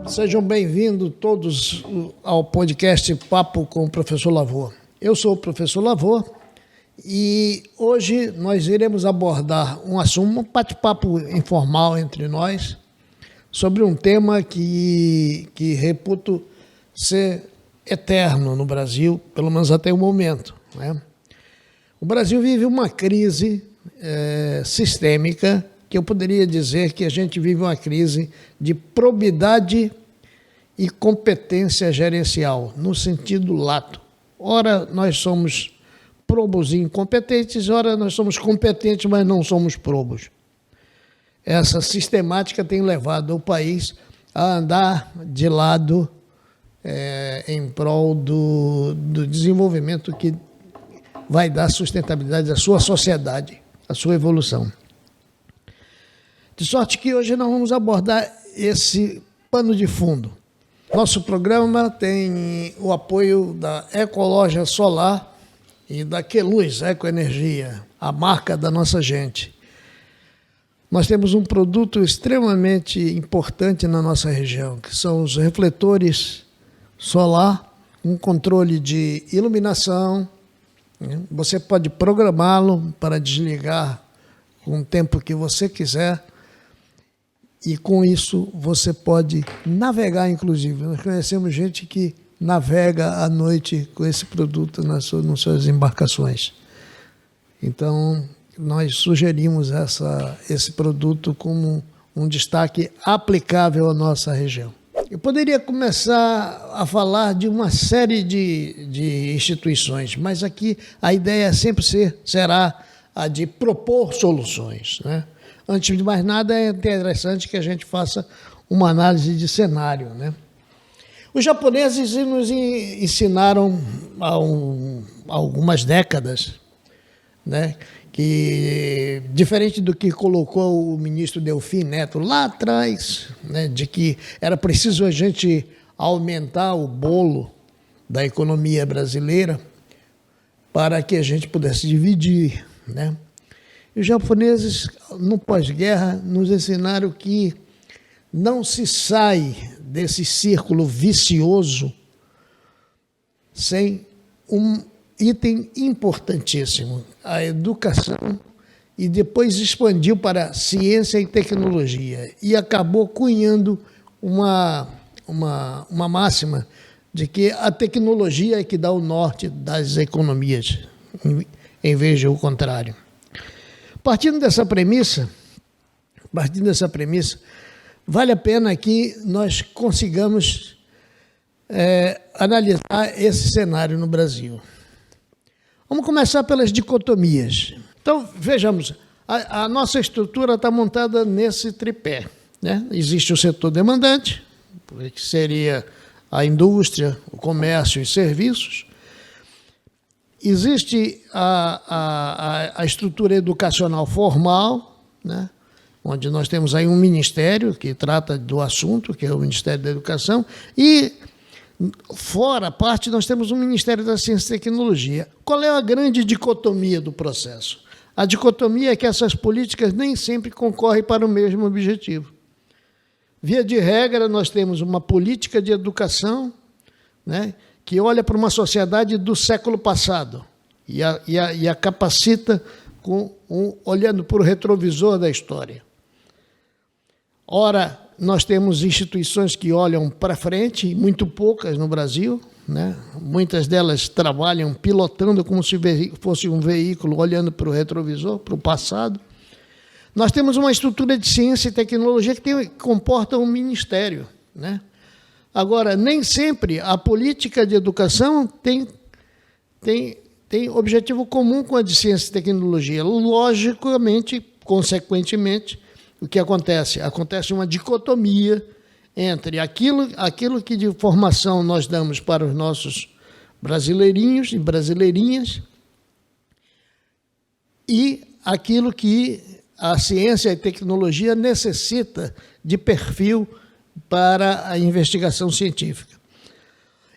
Sejam bem-vindos todos ao podcast Papo com o Professor Lavor. Eu sou o Professor Lavor e hoje nós iremos abordar um assunto, um bate-papo informal entre nós, sobre um tema que reputo ser eterno no Brasil, pelo menos até o momento, né? O Brasil vive uma crise sistêmica, que eu poderia dizer que a gente vive uma crise de probidade e competência gerencial, no sentido lato. Ora, nós somos probos e incompetentes, ora, nós somos competentes, mas não somos probos. Essa sistemática tem levado o país a andar de lado em prol do desenvolvimento que vai dar sustentabilidade à sua sociedade, à sua evolução. De sorte que hoje nós vamos abordar esse pano de fundo. Nosso programa tem o apoio da Ecologia Solar e da Queluz Ecoenergia, a marca da nossa gente. Nós temos um produto extremamente importante na nossa região, que são os refletores solar, com controle de iluminação. Você pode programá-lo para desligar com o tempo que você quiser. E com isso você pode navegar, inclusive. Nós conhecemos gente que navega à noite com esse produto nas suas embarcações. Então, nós sugerimos esse produto como um destaque aplicável à nossa região. Eu poderia começar a falar de uma série de instituições, mas aqui a ideia sempre será a de propor soluções, né? Antes de mais nada, é interessante que a gente faça uma análise de cenário, né? Os japoneses nos ensinaram há algumas décadas, né, que, diferente do que colocou o ministro Delfim Neto lá atrás, né, de que era preciso a gente aumentar o bolo da economia brasileira para que a gente pudesse dividir, né? Os japoneses, no pós-guerra, nos ensinaram que não se sai desse círculo vicioso sem um item importantíssimo, a educação, e depois expandiu para ciência e tecnologia, e acabou cunhando uma máxima de que a tecnologia é que dá o norte das economias, em vez de o contrário. Partindo dessa premissa, vale a pena que nós consigamos analisar esse cenário no Brasil. Vamos começar pelas dicotomias. Então, vejamos, a nossa estrutura está montada nesse tripé, né? Existe o setor demandante, que seria a indústria, o comércio e serviços. Existe a estrutura educacional formal, né, onde nós temos aí um ministério que trata do assunto, que é o Ministério da Educação, e fora a parte nós temos o Ministério da Ciência e Tecnologia. Qual é a grande dicotomia do processo? A dicotomia é que essas políticas nem sempre concorrem para o mesmo objetivo. Via de regra, nós temos uma política de educação, né, que olha para uma sociedade do século passado e a capacita olhando para o retrovisor da história. Ora, nós temos instituições que olham para frente, muito poucas no Brasil, né? Muitas delas trabalham pilotando como se fosse um veículo olhando para o retrovisor, para o passado. Nós temos uma estrutura de ciência e tecnologia que comporta um ministério, né? Agora, nem sempre a política de educação tem objetivo comum com a de ciência e tecnologia. Logicamente, consequentemente, o que acontece? Acontece uma dicotomia entre aquilo que de formação nós damos para os nossos brasileirinhos e brasileirinhas e aquilo que a ciência e tecnologia necessita de perfil para a investigação científica.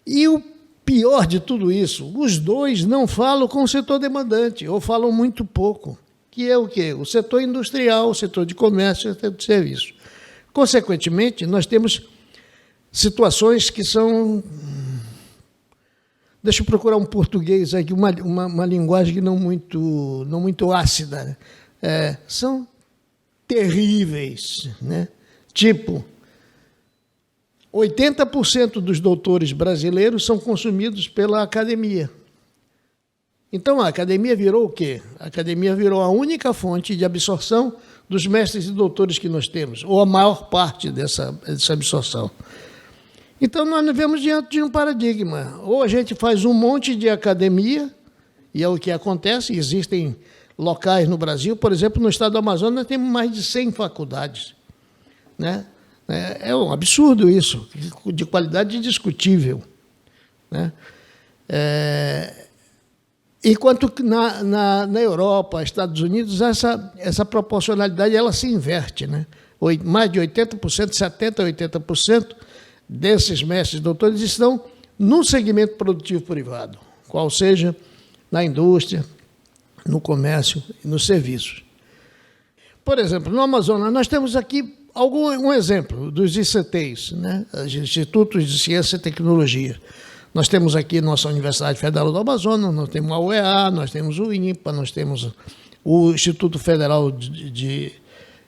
E o pior de tudo isso, os dois não falam com o setor demandante, ou falam muito pouco, que é o quê? O setor industrial, o setor de comércio e o setor de serviços. Consequentemente, nós temos situações que são... Deixa eu procurar um português aqui, uma linguagem não muito ácida. São terríveis, né? Tipo, 80% dos doutores brasileiros são consumidos pela academia. Então, a academia virou o quê? A academia virou a única fonte de absorção dos mestres e doutores que nós temos, ou a maior parte dessa absorção. Então, nós vivemos diante de um paradigma. Ou a gente faz um monte de academia, e é o que acontece, existem locais no Brasil, por exemplo, no estado do Amazonas, nós temos mais de 100 faculdades, né? É um absurdo isso, de qualidade indiscutível, né? Enquanto que na Europa, Estados Unidos, essa proporcionalidade ela se inverte, né? Mais de 80%, 70%, 80% desses mestres e doutores estão no segmento produtivo privado, qual seja na indústria, no comércio e nos serviços. Por exemplo, no Amazonas, nós temos aqui um exemplo dos ICTs, né? Os Institutos de Ciência e Tecnologia. Nós temos aqui nossa Universidade Federal do Amazonas, nós temos a UEA, nós temos o INPA, nós temos o Instituto Federal de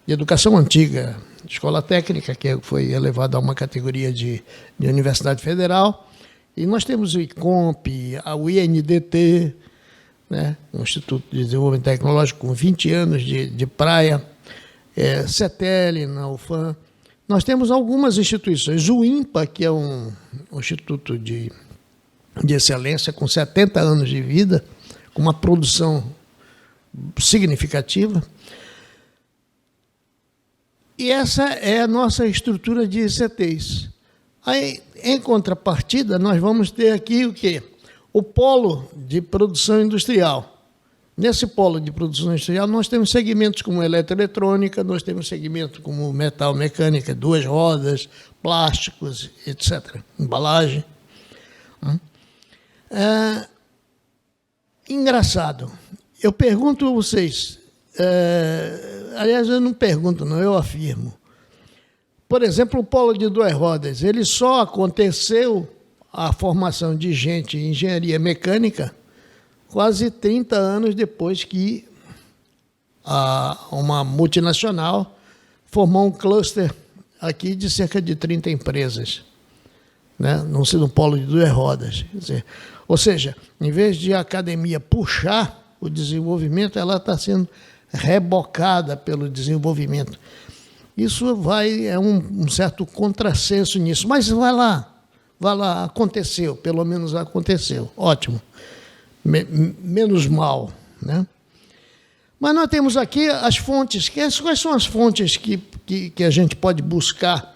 Educação Antiga, Escola Técnica, que foi elevado a uma categoria de Universidade Federal, e nós temos o ICOMP, o INDT, né? Um Instituto de Desenvolvimento Tecnológico com 20 anos de praia, CETEL, na UFAM. Nós temos algumas instituições, o INPA, que é um instituto de excelência com 70 anos de vida, com uma produção significativa. E essa é a nossa estrutura de ICTs. Aí, em contrapartida, nós vamos ter aqui o quê? O polo de produção industrial. Nesse polo de produção industrial, nós temos segmentos como eletroeletrônica, nós temos segmentos como metal mecânica, duas rodas, plásticos, etc., embalagem. Engraçado. Eu pergunto a vocês, aliás, eu não pergunto, não, eu afirmo. Por exemplo, o polo de duas rodas, ele só aconteceu a formação de gente em engenharia mecânica quase 30 anos depois que uma multinacional formou um cluster aqui de cerca de 30 empresas, né? No polo de duas rodas. Quer dizer, ou seja, em vez de a academia puxar o desenvolvimento, ela está sendo rebocada pelo desenvolvimento. Isso é um certo contrassenso nisso, mas vai lá, aconteceu, pelo menos aconteceu, ótimo. Menos mal, né? Mas nós temos aqui as fontes. Quais são as fontes que a gente pode buscar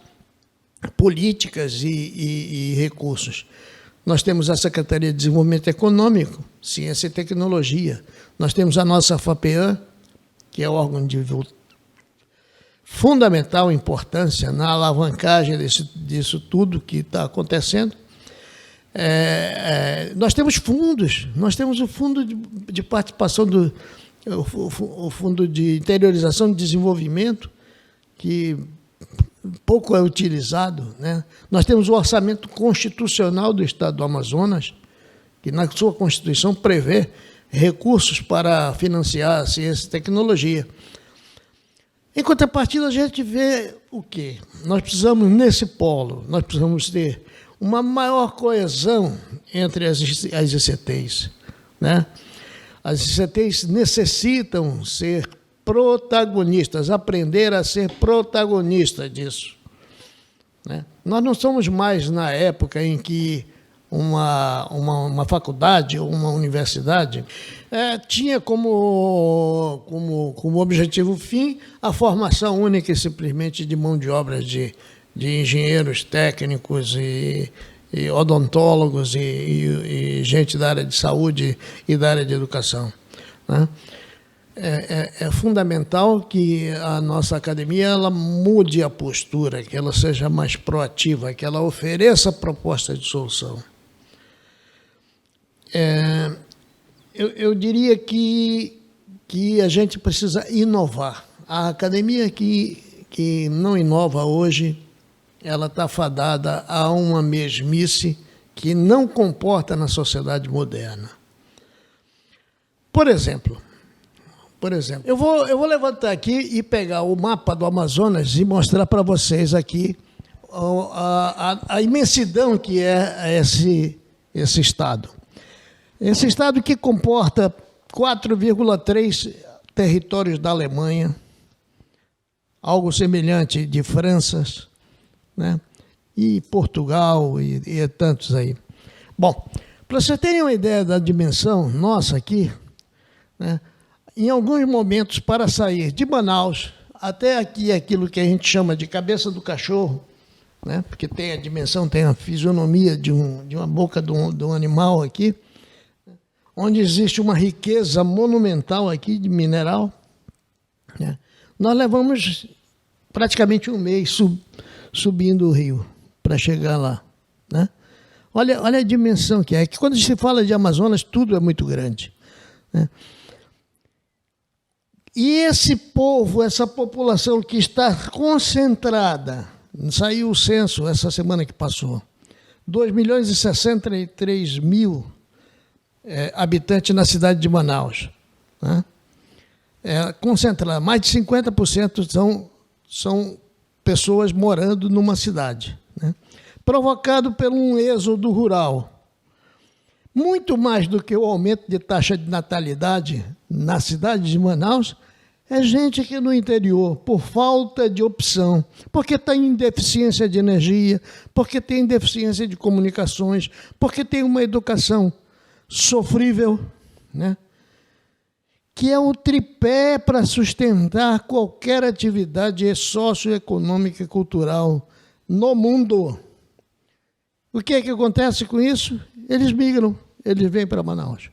políticas e recursos? Nós temos a Secretaria de Desenvolvimento Econômico, Ciência e Tecnologia. Nós temos a nossa FAPEAM, que é o órgão de fundamental importância na alavancagem disso tudo que está acontecendo. Nós temos fundos, nós temos o fundo de participação, o fundo de interiorização de desenvolvimento, que pouco é utilizado, né? Nós temos o orçamento constitucional do Estado do Amazonas, que na sua Constituição prevê recursos para financiar a ciência e tecnologia. Em contrapartida, a gente vê o quê? Nós precisamos, nesse polo, nós precisamos ter uma maior coesão entre as ICTs, né? As ICTs necessitam ser protagonistas, aprender a ser protagonista disso, né? Nós não somos mais na época em que uma faculdade ou uma universidade tinha como objetivo fim a formação única e simplesmente de mão de obra de engenheiros técnicos e odontólogos e gente da área de saúde e da área de educação, né? É fundamental que a nossa academia ela mude a postura, que ela seja mais proativa, que ela ofereça proposta de solução. Eu diria que a gente precisa inovar. A academia que não inova hoje, ela está fadada a uma mesmice que não comporta na sociedade moderna. Por exemplo, eu vou levantar aqui e pegar o mapa do Amazonas e mostrar para vocês aqui a imensidão que é esse estado. Esse estado que comporta 4,3 territórios da Alemanha, algo semelhante de França, né? E Portugal e tantos aí. Bom, para vocês terem uma ideia da dimensão nossa aqui, né? Em alguns momentos, para sair de Manaus até aqui, aquilo que a gente chama de cabeça do cachorro, né? Porque tem a dimensão, tem a fisionomia de uma boca de um animal aqui, onde existe uma riqueza monumental aqui de mineral, né? Nós levamos praticamente um mês subindo o rio para chegar lá, né? Olha a dimensão que é. Que quando se fala de Amazonas, tudo é muito grande, né? E esse povo, essa população que está concentrada, saiu o censo essa semana que passou, 2.063.000 habitantes na cidade de Manaus, né? Concentrada, mais de 50% são pessoas morando numa cidade, né? Provocado por um êxodo rural. Muito mais do que o aumento de taxa de natalidade na cidade de Manaus, é gente que no interior, por falta de opção, porque tem deficiência de energia, porque tem deficiência de comunicações, porque tem uma educação sofrível, né? Que é o tripé para sustentar qualquer atividade socioeconômica e cultural no mundo. O que é que acontece com isso? Eles migram, eles vêm para Manaus,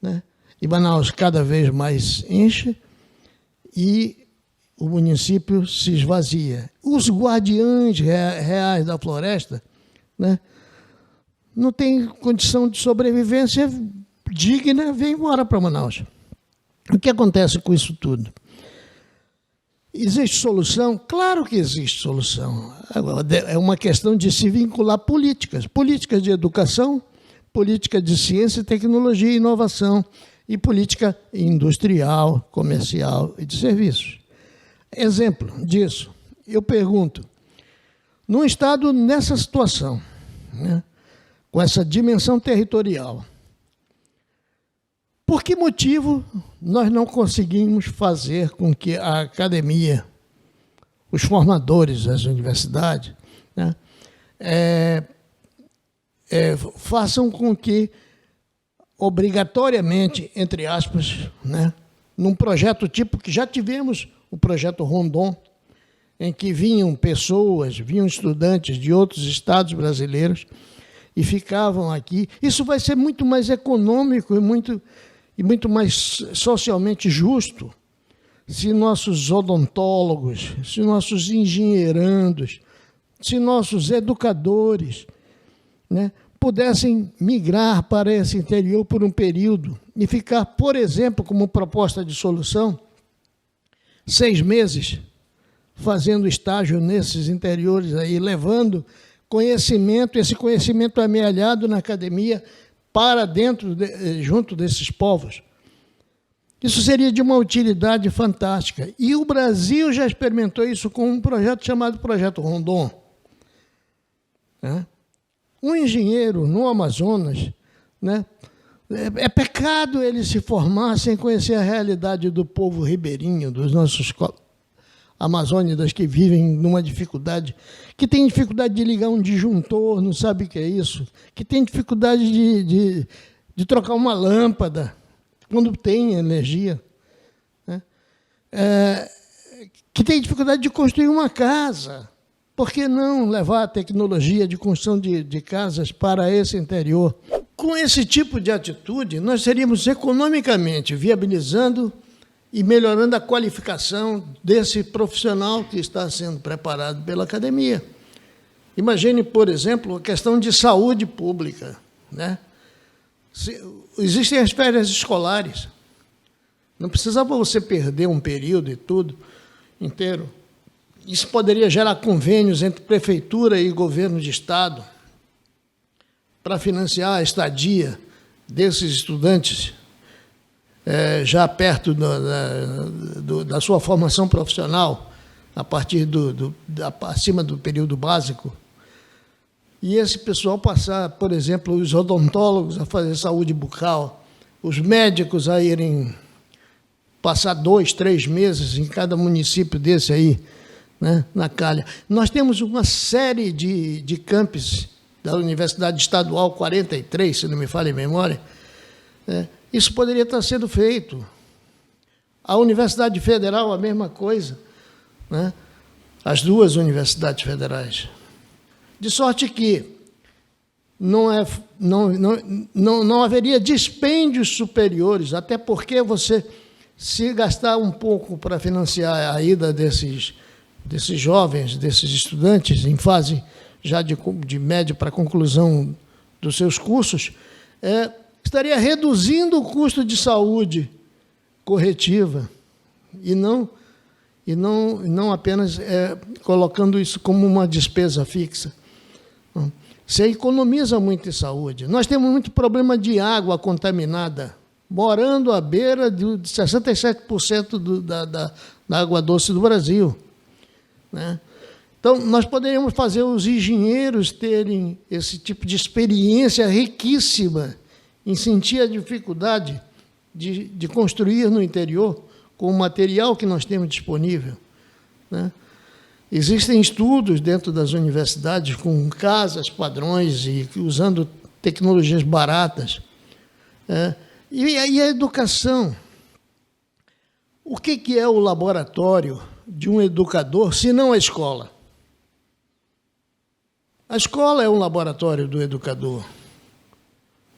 né? E Manaus cada vez mais enche e o município se esvazia. Os guardiães reais da floresta, né, não têm condição de sobrevivência digna, vem embora para Manaus. O que acontece com isso tudo? Existe solução? Claro que existe solução. É uma questão de se vincular políticas de educação, política de ciência, tecnologia e inovação, e política industrial, comercial e de serviços. Exemplo disso, eu pergunto, num estado nessa situação, né, com essa dimensão territorial, por que motivo nós não conseguimos fazer com que a academia, os formadores das universidades, né, façam com que, obrigatoriamente, entre aspas, né, num projeto tipo que já tivemos, o projeto Rondon, em que vinham estudantes de outros estados brasileiros e ficavam aqui. Isso vai ser muito mais econômico e muito mais socialmente justo se nossos odontólogos, se nossos engenheirandos, se nossos educadores, né, pudessem migrar para esse interior por um período e ficar, por exemplo, como proposta de solução, 6 meses fazendo estágio nesses interiores aí, levando conhecimento, esse conhecimento amealhado na academia para dentro, junto desses povos. Isso seria de uma utilidade fantástica. E o Brasil já experimentou isso com um projeto chamado Projeto Rondon, né? Um engenheiro no Amazonas, né, é pecado ele se formar sem conhecer a realidade do povo ribeirinho, dos nossos amazônidas que vivem numa dificuldade, que tem dificuldade de ligar um disjuntor, não sabe o que é isso, que tem dificuldade de trocar uma lâmpada quando tem energia, né? Que tem dificuldade de construir uma casa. Por que não levar a tecnologia de construção de casas para esse interior? Com esse tipo de atitude, nós seríamos economicamente viabilizando e melhorando a qualificação desse profissional que está sendo preparado pela academia. Imagine, por exemplo, a questão de saúde pública, né? Existem as férias escolares. Não precisava você perder um período e tudo inteiro Isso poderia gerar convênios entre prefeitura e governo de estado para financiar a estadia desses estudantes já perto da sua formação profissional, a partir acima do período básico. E esse pessoal passar, por exemplo, os odontólogos a fazer saúde bucal, os médicos a irem passar 2, 3 meses em cada município desse aí, né, na calha. Nós temos uma série de campos da Universidade Estadual 43, se não me falha a memória. Isso poderia estar sendo feito. A Universidade Federal, a mesma coisa, né? As duas universidades federais. De sorte que não haveria dispêndios superiores, até porque você, se gastar um pouco para financiar a ida desses jovens, desses estudantes, em fase já de médio para conclusão dos seus cursos, estaria reduzindo o custo de saúde corretiva e não apenas colocando isso como uma despesa fixa. Você economiza muito em saúde. Nós temos muito problema de água contaminada, morando à beira de 67% da água doce do Brasil, né? Então, nós poderíamos fazer os engenheiros terem esse tipo de experiência riquíssima em sentir a dificuldade de construir no interior com o material que nós temos disponível, né? Existem estudos dentro das universidades com casas padrões e usando tecnologias baratas. E a educação? O que é o laboratório de um educador, se não a escola? A escola é um laboratório do educador,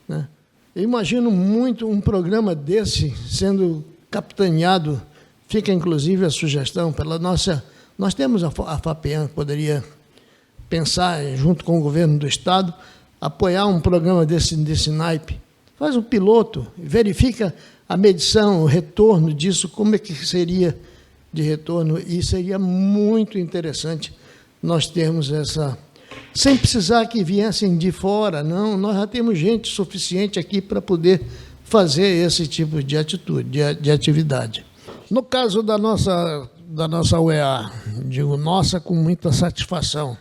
né? Eu imagino muito um programa desse sendo capitaneado, fica inclusive a sugestão pela nossa... Nós temos a FAPEAM, que poderia pensar, junto com o governo do Estado, apoiar um programa desse naipe. Faz um piloto, verifica a medição, o retorno disso, como é que seria de retorno, e seria muito interessante nós termos essa... Sem precisar que viessem de fora, não, nós já temos gente suficiente aqui para poder fazer esse tipo de atitude, de atividade. No caso da nossa UEA, digo nossa com muita satisfação,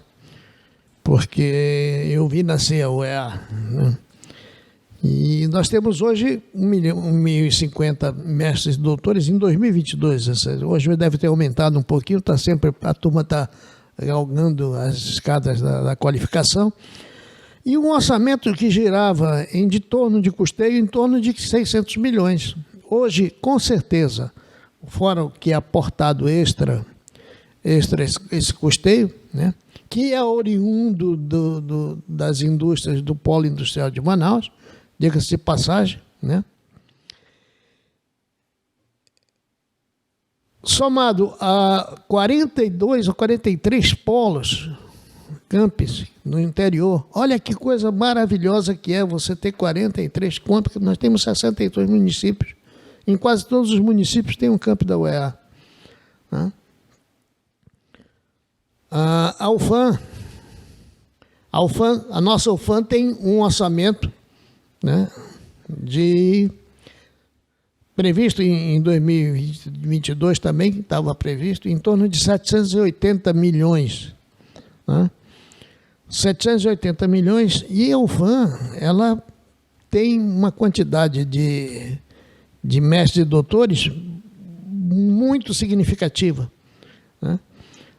porque eu vi nascer a UEA, né? E nós temos hoje 1.050 mestres e doutores em 2022. Hoje deve ter aumentado um pouquinho, a turma está galgando as escadas da qualificação. E um orçamento que girava de torno de custeio em torno de 600 milhões. Hoje, com certeza, fora o que é aportado extra esse custeio, né, que é oriundo das indústrias do polo industrial de Manaus, diga-se de passagem, né? Somado a 42 ou 43 polos, campos no interior, olha que coisa maravilhosa que é você ter 43 campos, nós temos 62 municípios, em quase todos os municípios tem um campo da UEA, né? A nossa UFAM tem um orçamento, né, previsto em 2022 também, que estava previsto, em torno de 780 milhões. Né? 780 milhões, e a UFAM, ela tem uma quantidade de mestres e doutores muito significativa, né?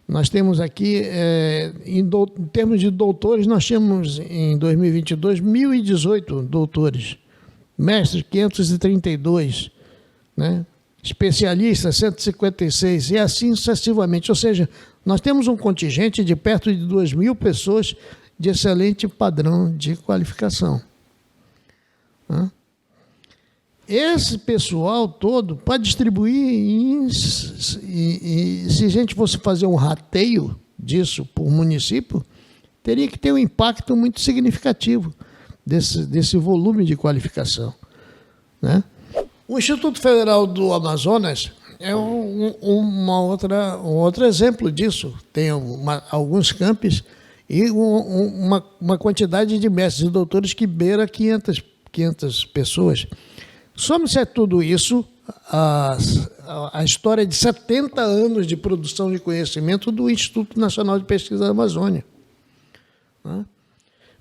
Nós temos aqui, em termos de doutores, nós tínhamos em 2022 1.018 doutores, mestres 532, né? Especialistas 156, e assim sucessivamente. Ou seja, nós temos um contingente de perto de 2.000 pessoas de excelente padrão de qualificação, né? Esse pessoal todo, para distribuir, se a gente fosse fazer um rateio disso por município, teria que ter um impacto muito significativo desse volume de qualificação, né? O Instituto Federal do Amazonas, é um outro exemplo disso. Tem alguns campos e uma quantidade de mestres e doutores que beira 500 pessoas. Some-se a tudo isso a história de 70 anos de produção de conhecimento do Instituto Nacional de Pesquisa da Amazônia.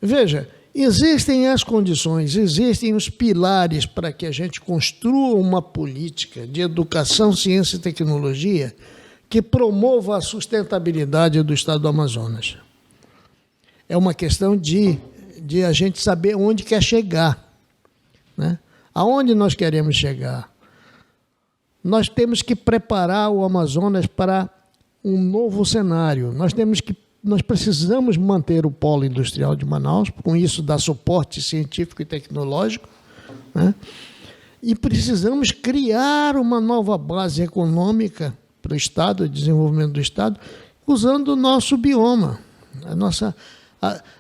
Veja, existem as condições, existem os pilares para que a gente construa uma política de educação, ciência e tecnologia que promova a sustentabilidade do Estado do Amazonas. É uma questão de a gente saber onde quer chegar, né? Aonde nós queremos chegar. Nós temos que preparar o Amazonas para um novo cenário. Nós precisamos manter o polo industrial de Manaus, com isso dar suporte científico e tecnológico, né? E precisamos criar uma nova base econômica para o Estado, o desenvolvimento do Estado, usando o nosso bioma,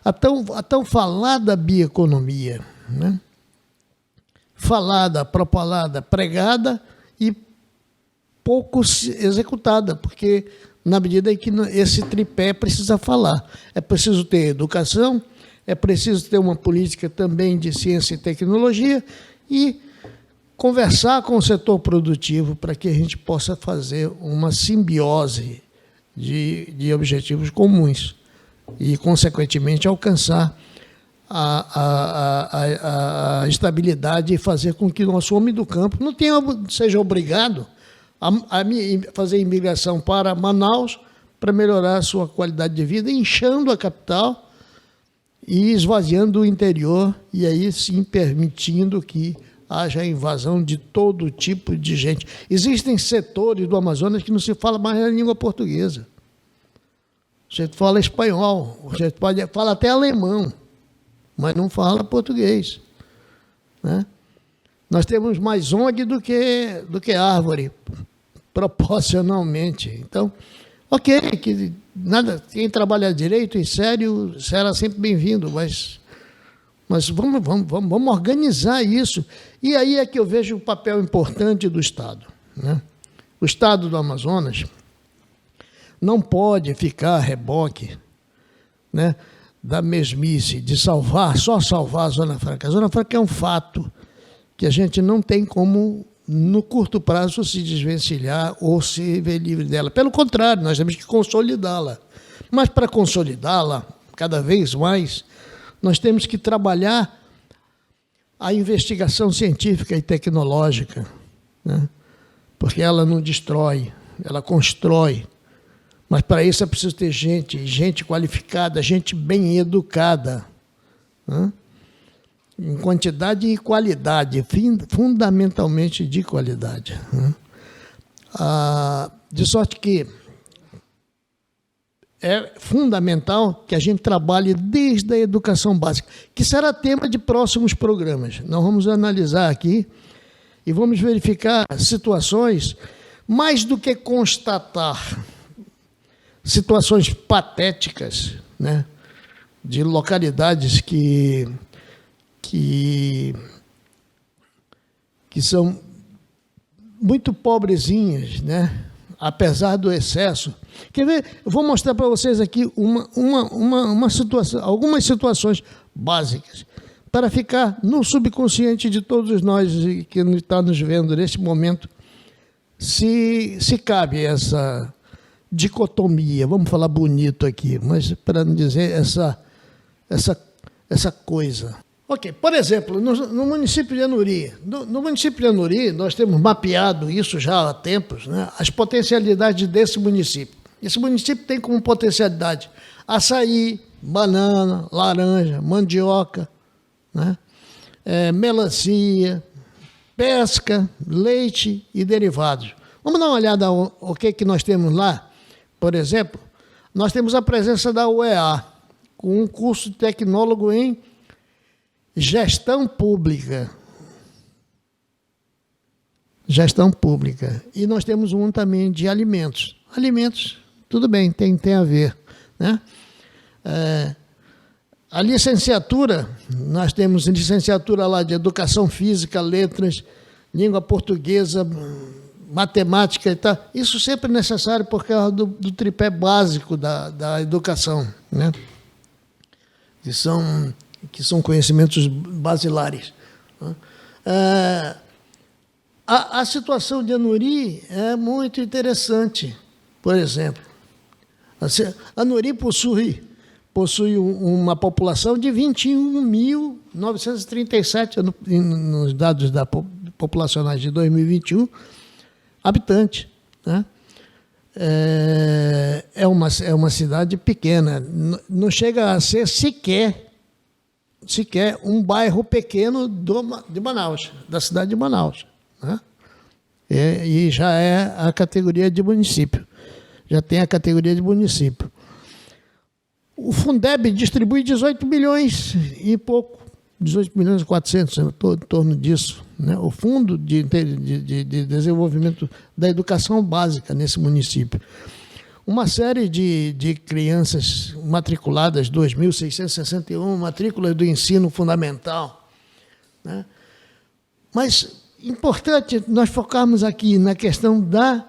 a tão falada bioeconomia, né? Falada, propalada, pregada e pouco executada, porque na medida em que esse tripé precisa falar. É preciso ter educação, é preciso ter uma política também de ciência e tecnologia e conversar com o setor produtivo para que a gente possa fazer uma simbiose de objetivos comuns e, consequentemente, alcançar a estabilidade e fazer com que o nosso homem do campo seja obrigado a fazer imigração para Manaus para melhorar a sua qualidade de vida, inchando a capital e esvaziando o interior, e aí sim permitindo que haja a invasão de todo tipo de gente. Existem setores do Amazonas que não se fala mais a língua portuguesa. O gente fala espanhol, o gente fala até alemão, mas não fala português, né? Nós temos mais ONG do que árvore, proporcionalmente. Então, ok, quem trabalha direito e sério será sempre bem-vindo, mas vamos organizar isso. E aí é que eu vejo o papel importante do Estado, né? O Estado do Amazonas não pode ficar a reboque, né, da mesmice, de só salvar a Zona Franca. A Zona Franca é um fato que a gente não tem como, no curto prazo, se desvencilhar ou se ver livre dela. Pelo contrário, nós temos que consolidá-la. Mas, para consolidá-la cada vez mais, nós temos que trabalhar a investigação científica e tecnológica, né? Porque ela não destrói, ela constrói. Mas, para isso, é preciso ter gente qualificada, gente bem educada, né? Em quantidade e qualidade, fundamentalmente de qualidade, né? De sorte que é fundamental que a gente trabalhe desde a educação básica, que será tema de próximos programas. Nós vamos analisar aqui e vamos verificar situações, mais do que constatar situações patéticas, né, de localidades que são muito pobrezinhas, né, apesar do excesso. Quer ver? Eu vou mostrar para vocês aqui uma situação, algumas situações básicas, para ficar no subconsciente de todos nós que estão nos vendo nesse momento, se cabe essa dicotomia, vamos falar bonito aqui, mas para não dizer essa coisa. Ok, por exemplo, no município de Anuri. No município de Anuri, nós temos mapeado isso já há tempos, né, as potencialidades desse município. Esse município tem como potencialidade açaí, banana, laranja, mandioca, né, melancia, pesca, leite e derivados. Vamos dar uma olhada o que nós temos lá. Por exemplo, nós temos a presença da UEA, com um curso de tecnólogo em gestão pública. Gestão pública. E nós temos um também de alimentos. Alimentos, tudo bem, tem a ver, né? A licenciatura, nós temos licenciatura lá de Educação Física, Letras, Língua Portuguesa, matemática e tal. Isso sempre é necessário por causa do tripé básico da educação, né? Que são conhecimentos basilares. A situação de Anuri é muito interessante. Por exemplo, Anuri possui uma população de 21.937, nos dados populacionais de 2021, habitantes, né? É uma cidade pequena, não chega a ser sequer um bairro pequeno de Manaus, da cidade de Manaus, né? E já é a categoria de município, já tem a categoria de município. O Fundeb distribui 18 milhões e pouco, 18 milhões e 400, em torno disso, né? O Fundo de Desenvolvimento da Educação Básica nesse município. Uma série de crianças matriculadas, 2.661 matrículas do ensino fundamental, né? Mas importante nós focarmos aqui na questão da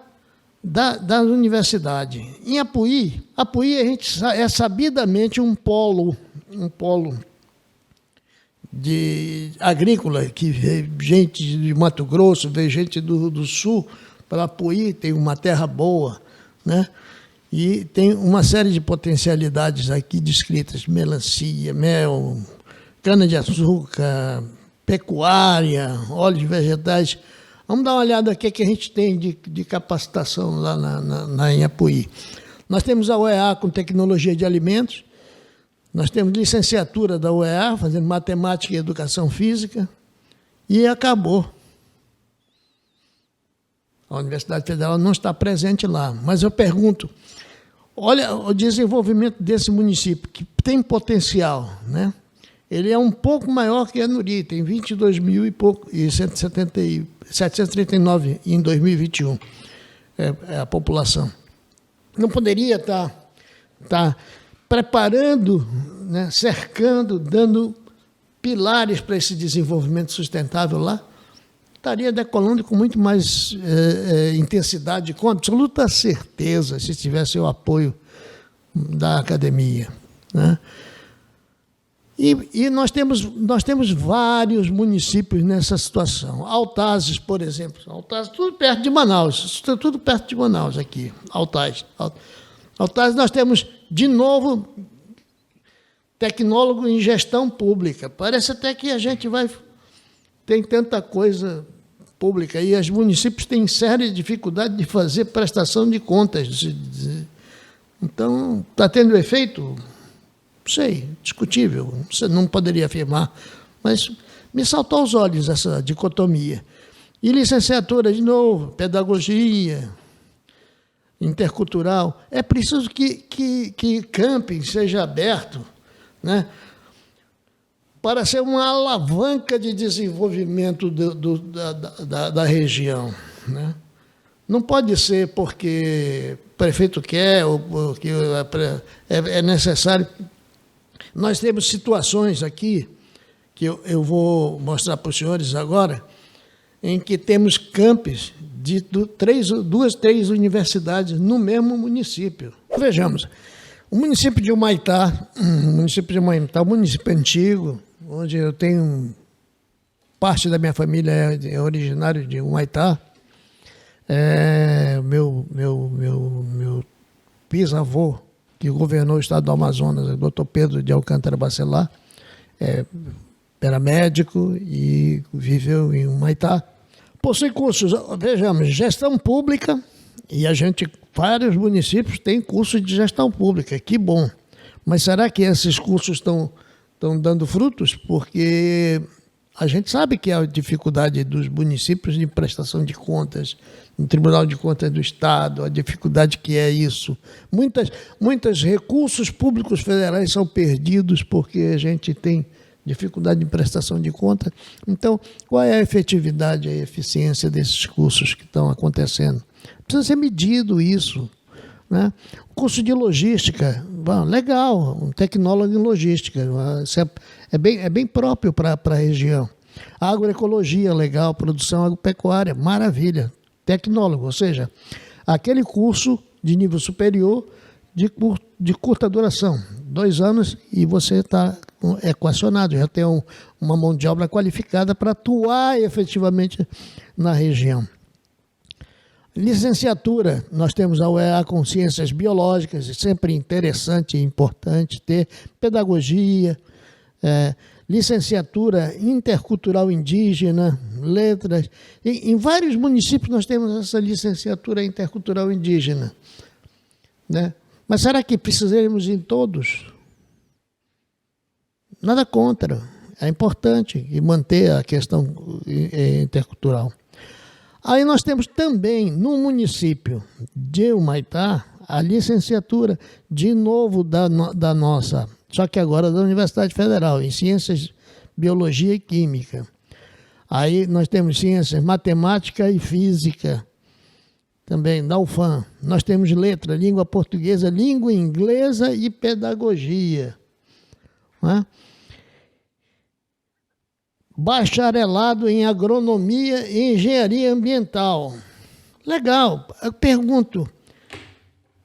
universidade. Em Apuí a gente é sabidamente um polo de agrícola, que vê gente de Mato Grosso, vê gente do sul para Apuí, tem uma terra boa, né? E tem uma série de potencialidades aqui descritas: melancia, mel, cana-de-açúcar, pecuária, óleos vegetais. Vamos dar uma olhada aqui que a gente tem de capacitação lá em Apuí. Nós temos a UEA com tecnologia de alimentos, nós temos licenciatura da UEA, fazendo matemática e educação física, e acabou. A Universidade Federal não está presente lá, mas eu pergunto, olha o desenvolvimento desse município, que tem potencial, né? Ele é um pouco maior que Anuri, tem 22 mil e pouco, e 739 em 2021, é a população. Não poderia estar preparando, né, cercando, dando pilares para esse desenvolvimento sustentável lá? Estaria decolando com muito mais intensidade, com absoluta certeza, se tivesse o apoio da academia, né? E nós temos vários municípios nessa situação. Altazes, por exemplo. Altazes, tudo perto de Manaus. Tudo perto de Manaus aqui. Altazes, nós temos, de novo, tecnólogo em gestão pública. Parece até que a gente tem tanta coisa pública e os municípios têm séria dificuldade de fazer prestação de contas. Então, está tendo efeito? Sei, discutível, você não poderia afirmar, mas me saltou aos olhos essa dicotomia. E licenciatura, de novo, pedagogia, intercultural. É preciso que camping seja aberto, né, para ser uma alavanca de desenvolvimento da região, né? Não pode ser porque o prefeito quer ou porque é necessário. Nós temos situações aqui, que eu vou mostrar para os senhores agora, em que temos campos de três universidades no mesmo município. Vejamos, o município de Humaitá, um município antigo, onde eu tenho parte da minha família é originário de Humaitá. Meu bisavô, que governou o estado do Amazonas, o doutor Pedro de Alcântara Bacelar, era médico e viveu em Humaitá. Possui cursos, vejamos, gestão pública, e vários municípios têm curso de gestão pública, que bom. Mas será que esses cursos estão dando frutos? Porque a gente sabe que a dificuldade dos municípios de prestação de contas, no Tribunal de Contas do Estado, a dificuldade que é isso. Muitos recursos públicos federais são perdidos porque a gente tem dificuldade de prestação de conta. Então, qual é a efetividade, a eficiência desses cursos que estão acontecendo? Precisa ser medido isso, né? Curso de logística, legal, um tecnólogo em logística, isso é bem próprio para a região. Agroecologia, legal, produção agropecuária, maravilha, tecnólogo, ou seja, aquele curso de nível superior de curta duração, 2 anos, e você está equacionado, já tem uma mão de obra qualificada para atuar efetivamente na região. Licenciatura, nós temos a UEA com ciências biológicas, é sempre interessante e importante ter pedagogia, licenciatura intercultural indígena, letras. Em vários municípios nós temos essa licenciatura intercultural indígena, né? Mas será que precisaremos em todos? Nada contra, é importante manter a questão intercultural. Aí nós temos também, no município de Humaitá, a licenciatura, de novo, da nossa, só que agora da Universidade Federal, em Ciências, Biologia e Química. Aí nós temos Ciências, Matemática e Física, também da UFAM. Nós temos Letra, Língua Portuguesa, Língua Inglesa e Pedagogia. Não é? Bacharelado em Agronomia e Engenharia Ambiental. Legal. Eu pergunto,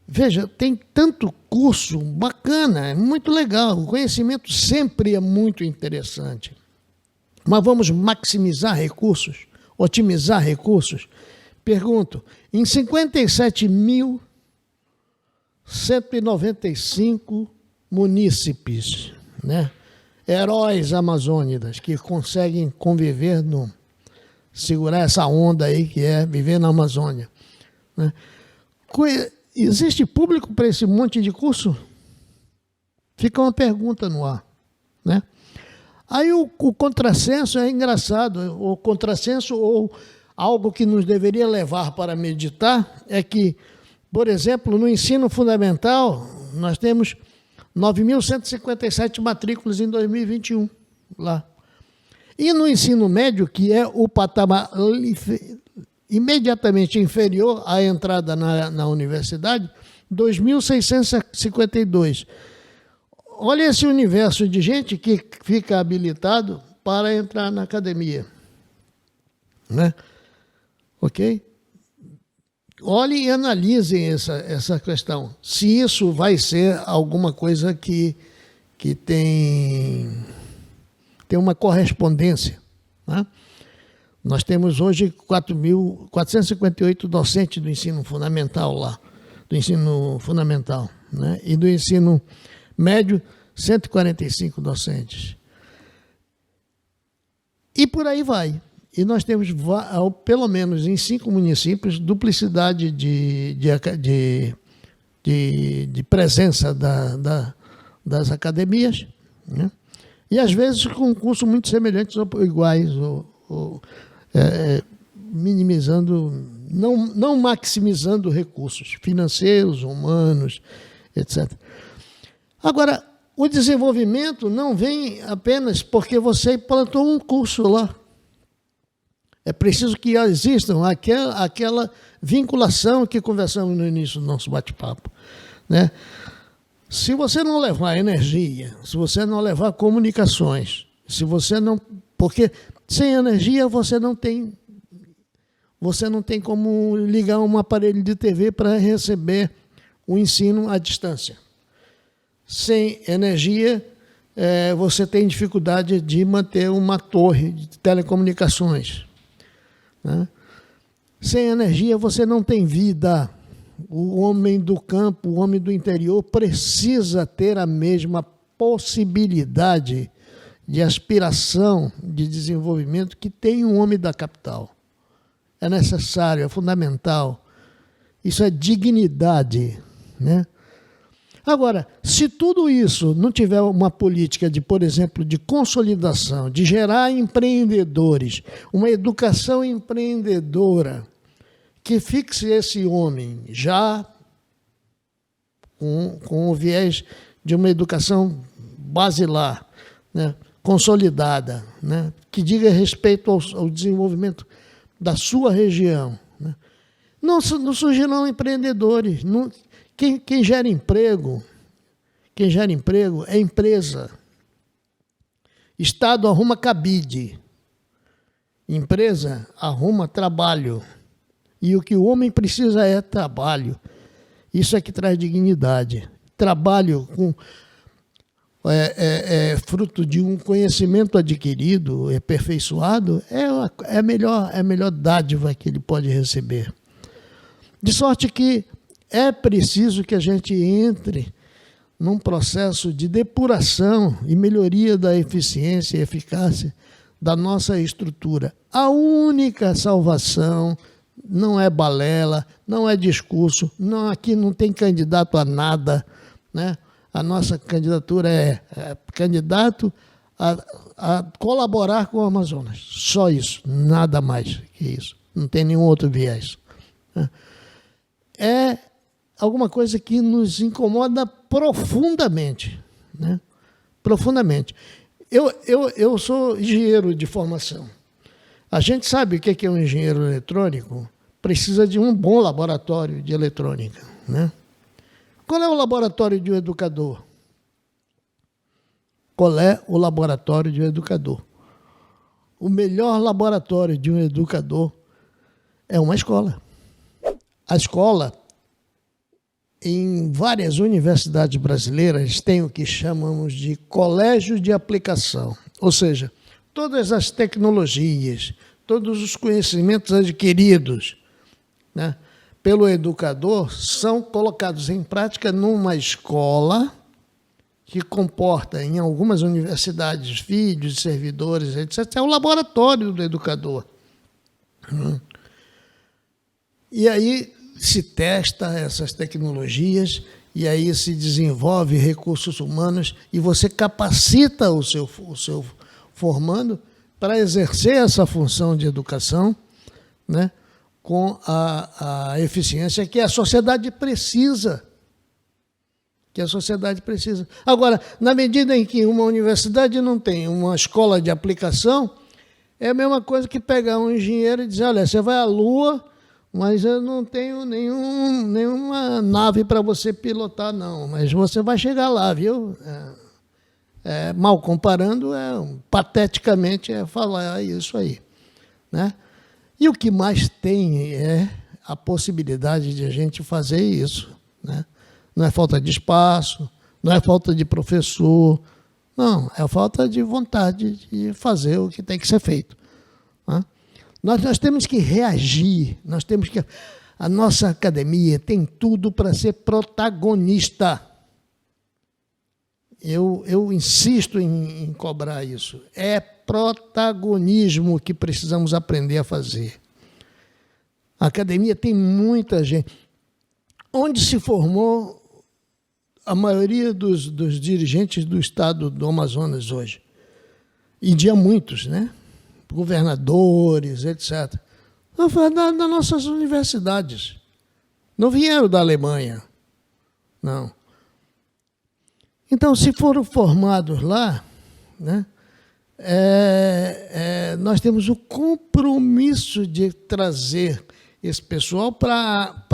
veja, tem tanto curso bacana, é muito legal. O conhecimento sempre é muito interessante. Mas vamos maximizar recursos, otimizar recursos? Pergunto, em 57.195 munícipes, né? Heróis amazônidas que conseguem conviver, segurar essa onda aí que é viver na Amazônia, né? Existe público para esse monte de curso? Fica uma pergunta no ar, né? Aí o contrassenso é engraçado, o contrassenso ou algo que nos deveria levar para meditar é que, por exemplo, no ensino fundamental, nós temos 9.157 matrículas em 2021 lá. E no ensino médio, que é o patamar imediatamente inferior à entrada na universidade, 2.652. Olha esse universo de gente que fica habilitado para entrar na academia, né? Ok? Olhem e analisem essa questão. Se isso vai ser alguma coisa que tem uma correspondência, né? Nós temos hoje 458 docentes do ensino fundamental lá, do ensino fundamental, né? E do ensino médio, 145 docentes. E por aí vai. E nós temos, pelo menos em 5 municípios, duplicidade de presença das academias, né? E às vezes com cursos muito semelhantes ou iguais, minimizando, não maximizando recursos financeiros, humanos, etc. Agora, o desenvolvimento não vem apenas porque você plantou um curso lá. É preciso que existam aquela vinculação que conversamos no início do nosso bate-papo, né? Se você não levar energia, se você não levar comunicações, se você não... Porque sem energia você não tem como ligar um aparelho de TV para receber o ensino à distância. Sem energia, você tem dificuldade de manter uma torre de telecomunicações, né? Sem energia você não tem vida. O homem do campo, o homem do interior precisa ter a mesma possibilidade de aspiração, de desenvolvimento que tem um homem da capital. É necessário, é fundamental. Isso é dignidade, né? Agora, se tudo isso não tiver uma política de, por exemplo, de consolidação, de gerar empreendedores, uma educação empreendedora, que fixe esse homem já com o viés de uma educação basilar, né, consolidada, né, que diga respeito ao desenvolvimento da sua região, né. Não surgirão empreendedores. Quem gera emprego é empresa. Estado arruma cabide. Empresa arruma trabalho. E o que o homem precisa é trabalho. Isso é que traz dignidade. Trabalho fruto de um conhecimento adquirido, aperfeiçoado, é a melhor dádiva que ele pode receber. De sorte que é preciso que a gente entre num processo de depuração e melhoria da eficiência e eficácia da nossa estrutura. A única salvação não é balela, não é discurso, aqui não tem candidato a nada, né? A nossa candidatura é candidato a colaborar com o Amazonas. Só isso, nada mais que isso. Não tem nenhum outro viés. É alguma coisa que nos incomoda profundamente. Né? Profundamente. Eu sou engenheiro de formação. A gente sabe o que é um engenheiro eletrônico? Precisa de um bom laboratório de eletrônica. Né? Qual é o laboratório de um educador? Qual é o laboratório de um educador? O melhor laboratório de um educador é uma escola. A escola, em várias universidades brasileiras, tem o que chamamos de colégio de aplicação. Ou seja, todas as tecnologias, todos os conhecimentos adquiridos, né, pelo educador são colocados em prática numa escola que comporta, em algumas universidades, filhos, servidores, etc. É o laboratório do educador. E aí se testa essas tecnologias, e aí se desenvolve recursos humanos, e você capacita o seu formando para exercer essa função de educação, né, com a eficiência que a sociedade precisa. Agora, na medida em que uma universidade não tem uma escola de aplicação, é a mesma coisa que pegar um engenheiro e dizer, olha, você vai à Lua, mas eu não tenho nenhuma nave para você pilotar, não. Mas você vai chegar lá, viu? Mal comparando, pateticamente, falar isso aí. Né? E o que mais tem é a possibilidade de a gente fazer isso. Né? Não é falta de espaço, não é falta de professor, não, é falta de vontade de fazer o que tem que ser feito. Né? Nós temos que reagir, a nossa academia tem tudo para ser protagonista. Eu insisto em cobrar isso. É protagonismo que precisamos aprender a fazer. A academia tem muita gente. Onde se formou a maioria dos dirigentes do estado do Amazonas hoje? E de há muitos, né? Governadores, etc. Das nossas universidades. Não vieram da Alemanha. Não. Então, se foram formados lá, né, nós temos o compromisso de trazer esse pessoal para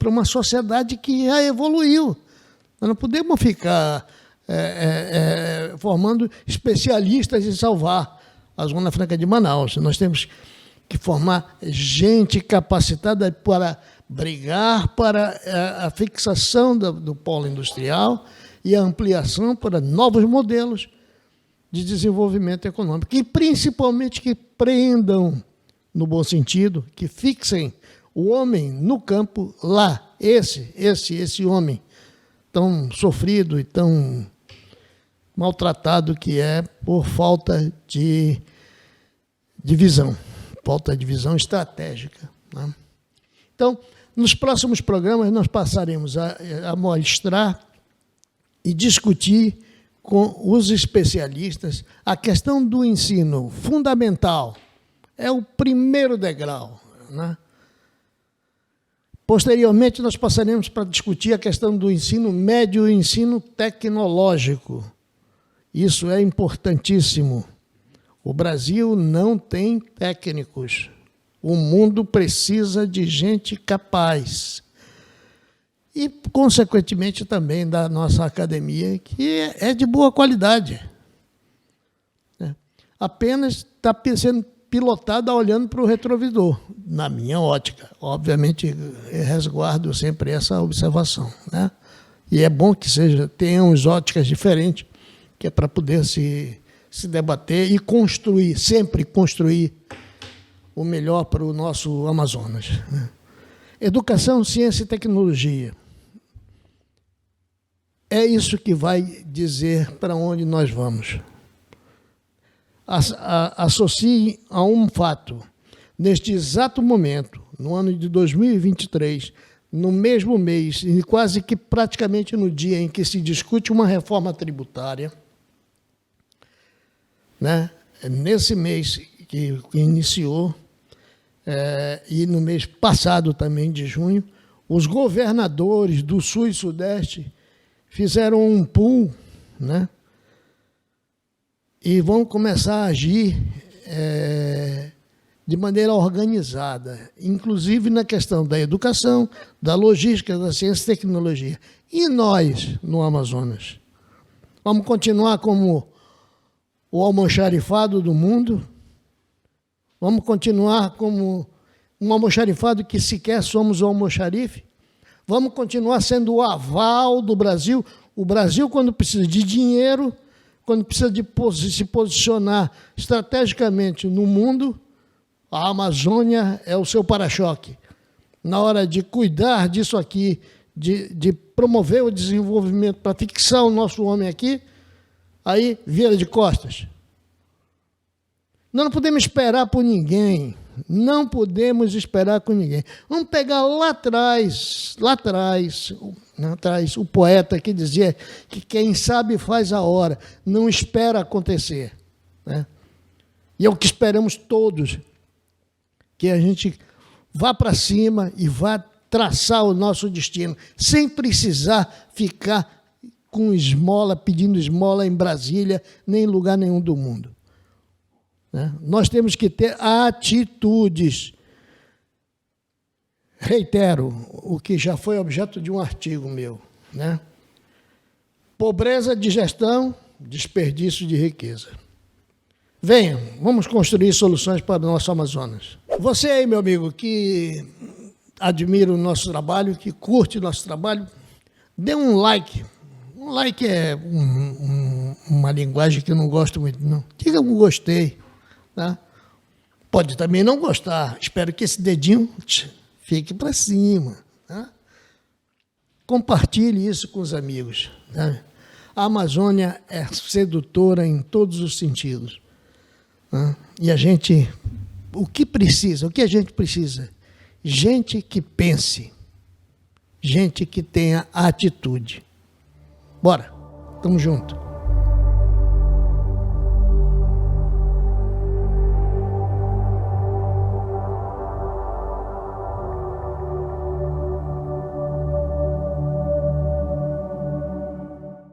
uma sociedade que já evoluiu. Nós não podemos ficar formando especialistas em salvar a Zona Franca de Manaus. Nós temos que formar gente capacitada para brigar para a fixação do polo industrial e a ampliação para novos modelos de desenvolvimento econômico. E, principalmente, que prendam, no bom sentido, que fixem o homem no campo lá, esse homem tão sofrido e tão maltratado que é por falta de visão, falta de visão estratégica. Né? Então, nos próximos programas, nós passaremos a mostrar e discutir com os especialistas a questão do ensino fundamental. É o primeiro degrau. Né? Posteriormente, nós passaremos para discutir a questão do ensino médio e ensino tecnológico. Isso é importantíssimo. O Brasil não tem técnicos. O mundo precisa de gente capaz. E, consequentemente, também da nossa academia, que é de boa qualidade. Apenas está sendo pilotada olhando para o retrovisor, na minha ótica. Obviamente, eu resguardo sempre essa observação, né? E é bom que tenhamos óticas diferentes, que é para poder se debater e construir, sempre construir o melhor para o nosso Amazonas, né? Educação, ciência e tecnologia. É isso que vai dizer para onde nós vamos. Associe a um fato. Neste exato momento, no ano de 2023, no mesmo mês, e quase que praticamente no dia em que se discute uma reforma tributária, né? Nesse mês que iniciou, e no mês passado também, de junho, os governadores do Sul e Sudeste fizeram um pool, né? E vão começar a agir de maneira organizada, inclusive na questão da educação, da logística, da ciência e tecnologia. E nós, no Amazonas? Vamos continuar como o almoxarifado do mundo? Vamos continuar como um almoxarifado que sequer somos o almoxarife? Vamos continuar sendo o aval do Brasil? O Brasil, quando precisa de dinheiro, quando precisa de se posicionar estrategicamente no mundo, a Amazônia é o seu para-choque. Na hora de cuidar disso aqui, de promover o desenvolvimento para fixar o nosso homem aqui, aí vira de costas. Nós não podemos esperar por ninguém. Não podemos esperar com ninguém. Vamos pegar lá atrás, o poeta que dizia que quem sabe faz a hora, não espera acontecer, né? E é o que esperamos todos, que a gente vá para cima e vá traçar o nosso destino, sem precisar ficar com esmola, pedindo esmola em Brasília, nem em lugar nenhum do mundo, né? Nós temos que ter atitudes. Reitero o que já foi objeto de um artigo meu, né? Pobreza de gestão, desperdício de riqueza. Venham, vamos construir soluções para o nosso Amazonas. Você aí, meu amigo, que admira o nosso trabalho, que curte o nosso trabalho, dê um like. Um like é uma linguagem que eu não gosto muito, não. Diga que eu gostei, tá? Pode também não gostar. Espero que esse dedinho fique para cima, tá? Compartilhe isso com os amigos, tá? A Amazônia é sedutora em todos os sentidos, tá? E a gente, o que a gente precisa? Gente que pense, gente que tenha atitude. Bora, tamo junto.